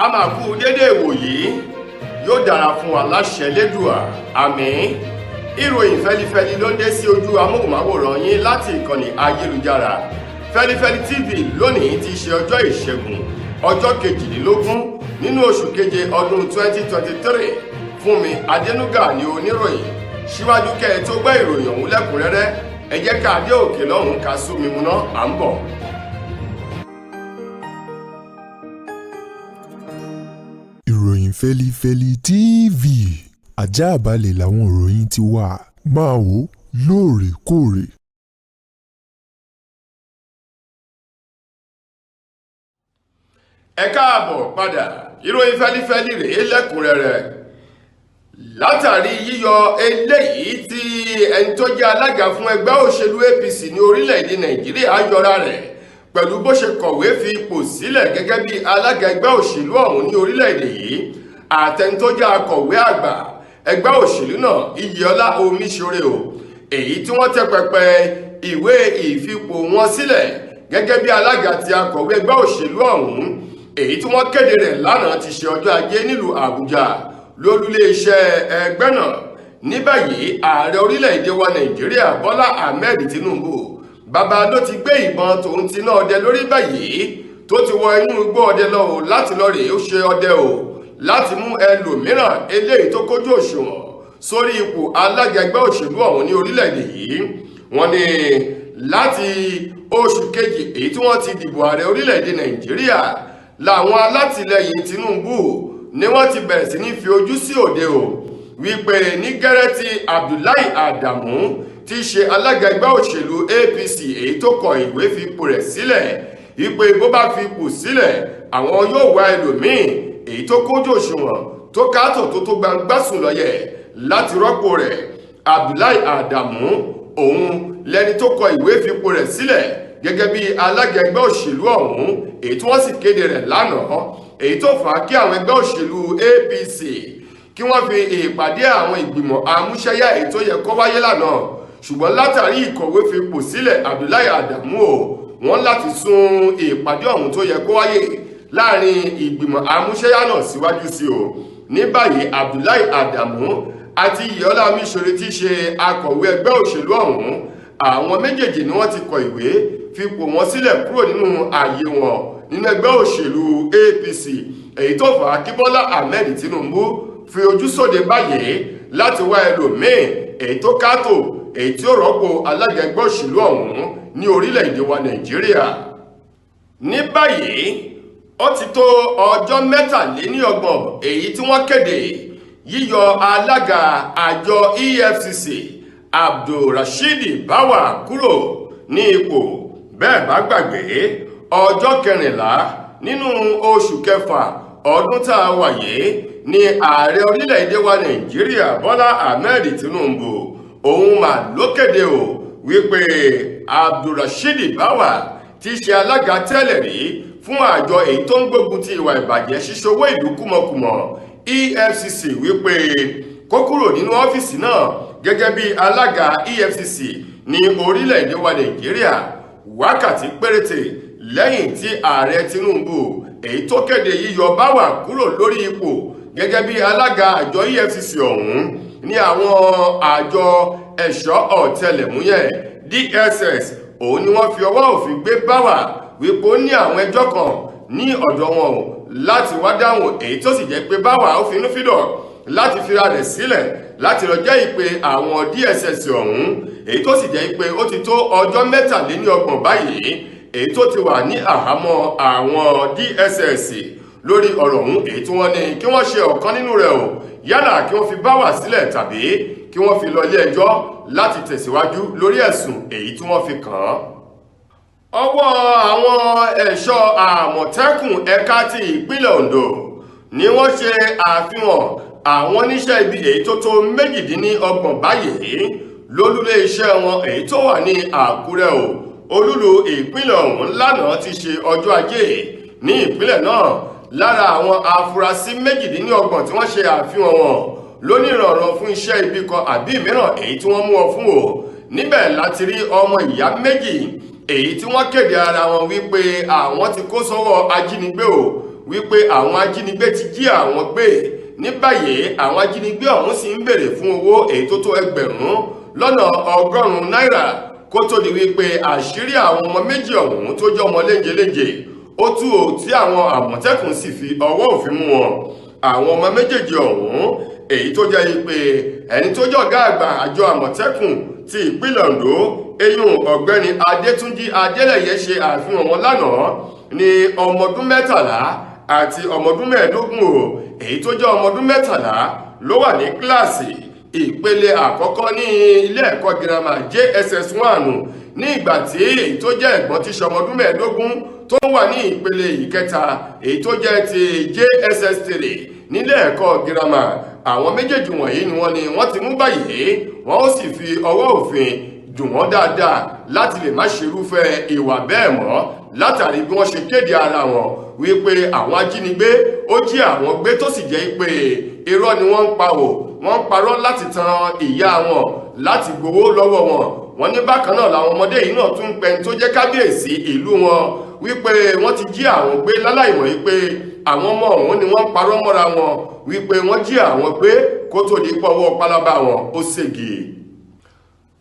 a máa kú dédé ìwòyí yóò dára fún wa láṣẹ Lédùà àmín. Ìròyìn fẹ́lifẹ́li ló ń dé sí ojú amóhùnmáwòrán yín láti ìkànnì ayélujára Feli-feli TV lónìí ti ṣe ọjọ́ ìṣẹ́gun ọjọ́ kejìlélógún nínú oṣù keje ọdún 2023. Fúnmi Adénúgà ni oníròyìn. Síwájú kẹ́ ẹ tó gbọ́ ìròyìn ọ̀hún lẹ́kùnrẹ́rẹ́ ẹ jẹ́ ká dé òkè lọ́hùn ká súnmi múná à ń bọ̀. Ìròyìn Feli-feli TV àjààbálẹ̀ làwọn ìròyìn ti wà máa wò lóòrèkóòrè. Ẹ káàbọ̀ padà, ìròyìn fẹ́lifẹ́li rèé lẹ́kùnrẹ́rẹ́. Látàrí yíyọ eléyìí tí ẹni tó jẹ́ alága fún ẹgbẹ́ òṣèlú APC ní orílẹ̀-èdè Nàìjíríà yọra rẹ̀ pẹ̀lú bó ṣe kọ̀wé fi ipò sílẹ̀ gẹ́gẹ́ bí alága ẹgbẹ́ òṣèlú ọ̀hún ní orílẹ̀-èdè yìí, àtẹni tó jẹ́ akọ̀wé àgbà ẹgbẹ́ òṣèlú náà Adamu Ati Omisore èyí tí wọ́n tẹ́ pẹpẹ ìwé ìfipò wọn sílẹ̀ gẹ́gẹ́ bí alága ti akọ̀wé ẹgbẹ́ òṣèlú ọ̀hún èyí tí wọ́n kéde rẹ̀ lánàá ti ṣe ọjọ́ ajé nílùú Àbújá lólúlé iṣẹ́ ẹgbẹ́ náà. Ní báyìí ààrẹ orílẹ̀-èdè wa Nàìjíríà Bọ́lá Ahmed Tinubu bàbá ló ti gbé ìbọn tòun ti ná ọdẹ lórí báyìí tó ti wọ inú igbó ọdẹ lọ láti lọ rèé ó ṣe ọdẹ láti mú ẹlòmíràn eléyìí tó kójú òṣùwọ̀n sórí ipò alága ẹgbẹ́ òṣèlú ọ̀hún ní orílẹ̀-èdè yìí. Wọ́n ní láti oṣù kejì èyí tí wọ́n ti dìbò ààrẹ orílẹ̀-èdè Nàìjíríà làwọn alátìlẹyìn Tinubu ni wọ́n ti bẹ̀rẹ̀ sí ní fi ojú sí òde wípé ní gẹ́rẹ́ tí Abdullahi Adamu tí í ṣe alága ẹgbẹ́ òṣèlú APC èyí tó kọ ìwé fi ipò rẹ̀ sílẹ̀ wípé bó bá fi ipò sílẹ̀ àwọn yóò wá ẹlòmíì èyí tó kójú òṣùwọ̀n tó káàtó tó gbangba sùn lọ́yẹ̀ láti rọ́pò rẹ̀. Abdullahi Adamu òun lẹni tó kọ ìwé fi ipò rẹ̀ sílẹ̀ gẹ́gẹ́ bí alága ẹgbẹ́ òṣèlú ọ̀hún èyí tí wọ́n sì kéde rẹ̀ lánàá, èyí tó fà á kí àwọn ẹgbẹ́ òṣèlú APC kí wọ́n fi ìpàdé àwọn ìgbìmọ̀ àmúṣẹ́yá èyí tó yẹ kó wáyé lánàá, ṣùgbọ́n látàrí ìkọ̀wé fi ipò sílẹ̀ Abdullahi Adamu wọ́n láti sún ìpàdé ọ̀hún tó yẹ kó wáyé láàrin ìgbìmọ̀ àmúṣẹ́yá náà síwájú sí ní báyìí Abdullahi Adamu àti Adamu Ati Omisore tí ṣe akọ̀wé ẹgbẹ́ òṣèlú ọ̀hún, àwọn méjèèjì ni wọ́n ti kọ ìwé fipò wọn sílẹ̀ kúrò nínú ààyè wọn nínú ẹgbẹ́ òṣèlú APC, èyí tó fà á kí Bọ́lá Ahmed Tinubu fi ojú sóde báyìí láti wá ẹlòmíì èyí tó káàtó èyí tí ó rọ́pò alága ẹgbẹ́ òṣèlú ọ̀hún ní orílẹ̀-èdè wa Nàìjíríà. Ní báyìí ó ti tó ọjọ́ 23 èyí tí wọ́n kéde yíyọ alága àjọ EFCC Abdulrasheed BAWA kúrò ní ipò. Bẹ́ẹ̀ bá gbàgbé ọjọ́ 14 nínú oṣù kẹfà ọdún tá a wà yìí ni ààrẹ orílẹ̀-èdè wa Nàìjíríà Bọ́lá Ahmed Tinubu òun mà ló kéde wípé Abdulrasheed BAWA tí í ṣe alága tẹ́lẹ̀ rí fún àjọ èyí tó ń gbógun ti ìwà ìbàjẹ́ ṣíṣowó ìlú kúmọkùmọ EFCC wípé kó kúrò nínú ọ́fíìsì náà gẹ́gẹ́ bí alága EFCC ní orílẹ̀-èdè wa Nàìjíríà wákàtí péréte lẹ́yìn tí ààrẹ Tinubu èyí tó kéde yíyọ BAWA kúrò lórí ipò gẹ́gẹ́ bí alága àjọ EFCC ọ̀hún ní àwọn àjọ ẹ̀ṣọ́ ọ̀tẹlẹ̀múyẹ́ DSS òun ni wọ́n fi ọwọ́ òfin gbé BAWA wípé ó ní àwọn ẹjọ́ kan ní ọ̀dọ̀ wọn láti wá dáhùn, èyí tó sì jẹ́ pé BAWA ó finú fídọ̀ láti fira rẹ̀ sílẹ̀ láti lọ jẹ́ ìpè àwọn DSS ọ̀hún, èyí tó sì jẹ́ pé ó ti tó ọjọ́ 23 báyìí èyí tó ti wà ní àhámọ́ àwọn DSS lórí ọ̀rọ̀ ọ̀hún, èyí tí wọ́n ní kí wọ́n ṣe ọ̀kan nínú rẹ̀ yálà kí wọ́n fi BAWA sílẹ̀ tàbí kí wọ́n fi lọ ilé ẹjọ́ láti tẹ̀síwájú lórí ẹ̀sùn èyí tí wọ́n fi kàn án. Ọwọ́ àwọn ẹ̀ṣọ́ àmọ̀tẹ́kùn ẹ̀ka ti ìpínlẹ̀ Ondo ni wọ́n ṣe àfihàn àwọn oníṣẹ́ ibi èyí tó tó 28 báyìí lólúlé iṣẹ́ wọn èyí tó wà ní Àkúrẹ́ olúlu ìpínlẹ̀ ọ̀hún lánàá ti ṣe ọjọ́ ajé ní ìpínlẹ̀ náà. Lára àwọn afurasí 28 tí wọ́n ṣe àfihàn wọn lónìrànràn fún iṣẹ́ ibi kan àbí mìíràn èyí tí wọ́n mú wọn fún níbẹ̀ láti rí ọmọ ìyá méjì èyí tí wọ́n kéde ara wọn wípé àwọn ti kó sọ́wọ́ ajínigbé wípé àwọn ajínigbé ti jí àwọn gbé. Ní báyìí àwọn ajínigbé ọ̀hún sì ń béèrè fún owó èyí tó tó ẹgbẹ̀rún lọ́nà 100 náírà kó tó di wípé àṣírí àwọn ọmọ méjì ọ̀hún tó jẹ́ ọmọ léńjeléńje ó tú ò tí àwọn àmọ̀tẹ́kùn sì fi ọwọ́ òfin mú wọn. Àwọn ọmọ méjèèjì ọ̀hún èyí tó jẹ́ pé ẹni tó jẹ́ ọ̀gá àgbà àjọ àmọ̀tẹ́kùn ti ìpínlẹ̀ Ondo eyín ọ̀gbẹ́ni Adétúnjí Adélẹ̀yẹ ṣe àfihàn wọn lánàá ní ọmọ ọdún 13 àti ọmọ ọdún 15 o. Èyí tó jẹ́ ọmọ ọdún 13 ló wà ní kíláàsì ìpele àkọ́kọ́ ní ilé ẹ̀kọ́ girama JSS1 ní ìgbà tí èyí tó jẹ́ ẹ̀gbọ́n tí ṣọmọ ọdún 15 tó wà ní ìpele ìkẹta èyí tó jẹ́ ti JSS3 nílé ẹ̀kọ́ girama. Àwọn méjèèjì wọ̀nyí ni wọ́n ti mú báyìí wọ́n ó sì fi ọwọ́ òfin dùn wọ́n dáadáa láti lè má ṣerúfẹ́ ìwà bẹ́ẹ̀ mọ́ látàrí bí wọ́n ṣe kéde ara wọn wípé àwọn ajínigbé ó jí àwọn gbé tó sì jẹ́ pé irọ́ ni wọ́n ń pa ò wọ́n ń parọ́ láti tan ìyá wọn láti gbowó lọ́wọ́ wọn. Wọ́n ní bákan náà làwọn ọmọdé yìí náà tún pẹ́ni tó jẹ́ kábíyèsí ìlú wọn wípé wọ́n ti jí àwọn gbé láláìmọ̀ wípé àwọn ọmọ ọ̀hún ni wọ́n parọ́ mọ́ra wọn wípé wọ́n jí àwọn gbé kó tó di pọ́wọ́ pálábá wọn ó ségi.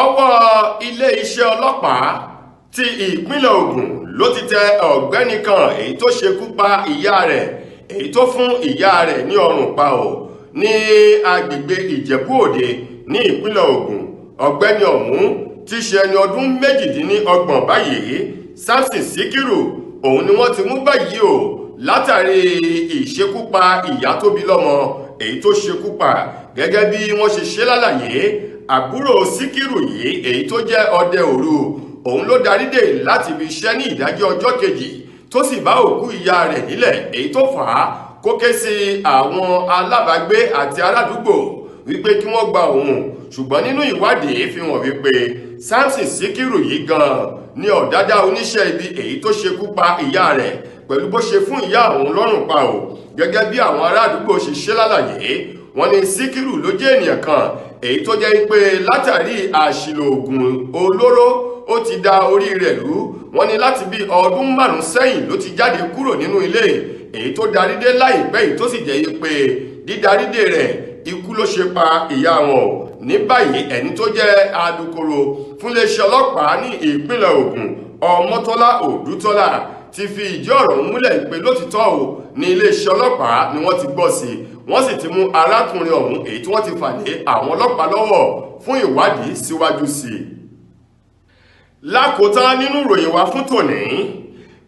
Ọwọ́ ilé-iṣẹ́ ọlọ́pàá ti ìpínlẹ̀ Ògùn ló ti tẹ ọ̀gbẹ́ni kan èyí tó ṣekú pa ìyá rẹ̀ èyí tó fún ìyá rẹ̀ ní ọrùn pa ò ní agbègbè Ìjẹ̀bú Òde ní ìpínlẹ̀ Ògùn. Ọ̀gbẹ́ni ọ̀hún ti ṣe ẹni ọdún 28 báyìí Samson Síkírù òun ni wọ́n ti mú báyìí o látàrí ìṣekúpa ìyá tó bí lọ́mọ èyí tó ṣekúpa. Gẹ́gẹ́ bí wọ́n ṣe ṣe lálàyé àbúrò Síkírù yìí èyí tó jẹ́ ọdẹ òru òun ló darí dé láti ibi iṣẹ́ ní ìdájí ọjọ́ kejì tó sì bá òkú ìyá rẹ̀ nílẹ̀ èyí tó fà á kó ké sí àwọn alábàágbé àti aládùúgbò wípé kí wọ́n gba òun. Ṣùgbọ́n nínú ìwádìí fi hàn wípé Samson Síkírù yìí gan ni ọ̀dádá oníṣẹ́ ibi èyí tó ṣekú pa ìyá rẹ̀ pẹ̀lú bó ṣe fún ìyá òun lọ́rùn pa ò. Gẹ́gẹ́ bí àwọn ará àdúgbò ṣe ṣe lálàyé wọ́n ní Síkírù ló jẹ́ ènìyàn kan èyí tó jẹ́ pé látàrí àṣìlò ògùn olóró ó ti da orí rẹ̀ rú. Wọ́n ní láti bí ọdún 5 sẹ́yìn ló ti jáde kúrò nínú ilé èyí tó darí dé láìpẹ́ yìí tó sì jẹ́ pé dídarí dé rẹ̀ ikú ló ṣe pa ìyá wọn. Ní báyìí ẹni tó jẹ́ alukoro fún iléeṣẹ́ ọlọ́pàá ní ìpínlẹ̀ Ògùn Ọmọ́tọ́lá Òdútọ́lá ti fi ìdí ọ̀rọ̀ múlẹ̀ pé lótìtọ́ ò ní iléeṣẹ́ ọlọ́pàá ni wọ́n ti gbọ́ sí wọ́n sì ti mú arákùnrin ọ̀hún èyí tí wọ́n ti fà lé àwọn ọlọ́pàá lọ́wọ́ fún ìwádìí síwájú sí i. Lákòótán nínú ìròyìn wa fún tòní,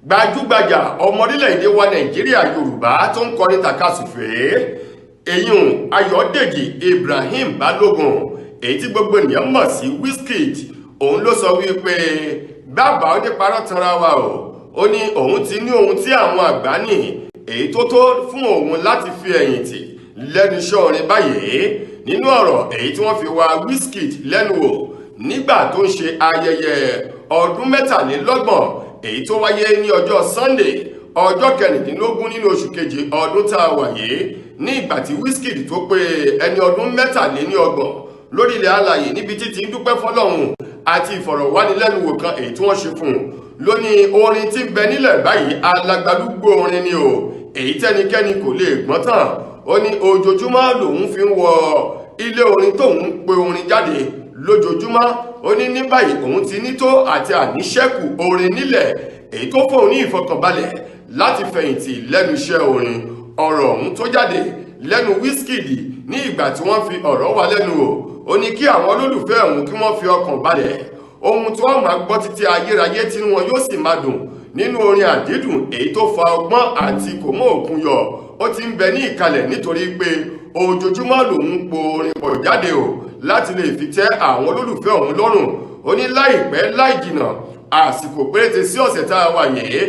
gbajúgbajà ọmọ orílẹ̀-èdè wa Nàìjíríà Yorùbá tó ń kọrin tàkasùfèé èyún Ayọ̀dèjì Ibrahim Balógun èyí tí gbogbo ènìyàn mọ̀ sí Wizkid òun ló sọ wípé bàbá oníparọ́ tanra wa ó ní òun ti ní ohun tí àwọn àgbà ní èyí tó tó fún òun láti fi ẹ̀yìn tì lẹ́nu iṣẹ́ orin báyìí. Nínú ọ̀rọ̀ èyí tí wọ́n fi wá Wizkid lẹ́nu wò nígbà tó ń ṣe ayẹyẹ ọdún 23 èyí tó wáyé ní ọjọ́ Sunday ọjọ́ 16 nínú oṣù kejì ọdún tá a wà yìí ní ìgbà tí Wizkid tó pé ẹni ọdún 23 lórí ilẹ̀ alàyè níbi títí dúpẹ́ fọ́lọ́run àti ìfọ̀rọ̀wánilẹ́nuwò kan èyí tí wọ́n ṣe fún un lónìí orin tí ń bẹ nílẹ̀ báyìí alágbálúgbò orin ni o èyí tẹ́nikẹ́ni kò lè gbọ́n tán. Ó ní ojoojúmọ́ lòun fi ń wọ ilé orin tóun pe orin jáde lójoojúmọ́. Ó ní báyìí òun ti ní tó àti àníṣẹ́kù orin nílẹ̀ èyí tó fóun ní ìfọkànbalẹ̀ láti fẹ̀yìntì lẹ́nu iṣẹ́ orin. Ọ̀rọ̀ ọ̀hún tó jáde lẹ́nu Wizkid ní ìgbà tí wọ́n fi ọ̀rọ̀ wá lẹ́nu wò ó ní kí àwọn olólùfẹ́ òun kí wọ́n fi ọkàn balẹ̀ ohun tí wọ́n máa gbọ́ títí ayérayé tí wọn yóò sì máa dùn nínú orin àdídùn èyí tó fa ọgbọ́n àti kòmó òkun yọ ó ti ń bẹ ní ìkàlẹ̀ nítorí pé ojoojúmọ́ lòun po orin pọ̀ jáde láti lè fi tẹ́ àwọn olólùfẹ́ òun lọ́rùn. Ó ní láìpẹ́ láì jìnnà àsìkò péréte sí ọ̀sẹ̀ tá a wà yìí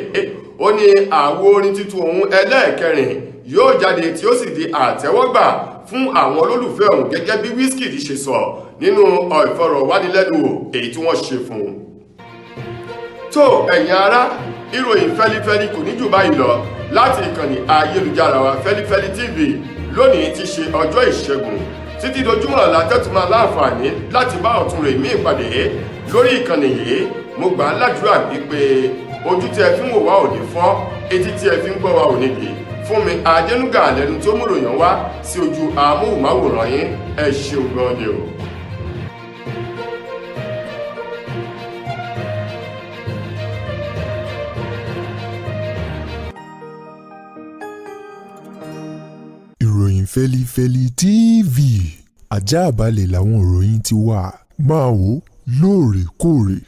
ó ní àwo orin tuntun òun ẹlẹ́ẹ̀kẹrin yóò jáde tí ó sì di àtẹ́wọ́gbà fún àwọn olólùfẹ́ òun gẹ́gẹ́ bí Wizkid ṣe sọ nínú ìfọ̀rọ̀wánilẹ́nuwò èyí tí wọ́n ṣe fún un. tó ẹ̀yin ará ìròyìn fẹ́lifẹ́li kò ní jù báyìí lọ láti ìkànnì ayélujára wa Feli-feli TV lónìí ti ṣe ọjọ́ ìṣẹ́gun títí dojúmọ́ látẹ́tùmọ́ láǹfààní láti bá ọ̀tún rẹ̀ mí ìpàdé lórí ìkànnì yìí. Mo gbà á ládùúrà wípé ojú tí ẹ fi ń wò wá ò ní fọ́, etí tí ẹ fi ń gbọ́ wá ò ní dì. Fúnmi Adénúgà lẹ́nu tó múròyìn wá sí ojú amóhùnmáwòrán yín. Ẹ ṣeun gan ni o. Ìròyìn Feli-feli TV àjààbálẹ̀ làwọn ìròyìn ti wà máa wò lóòrèkóòrè.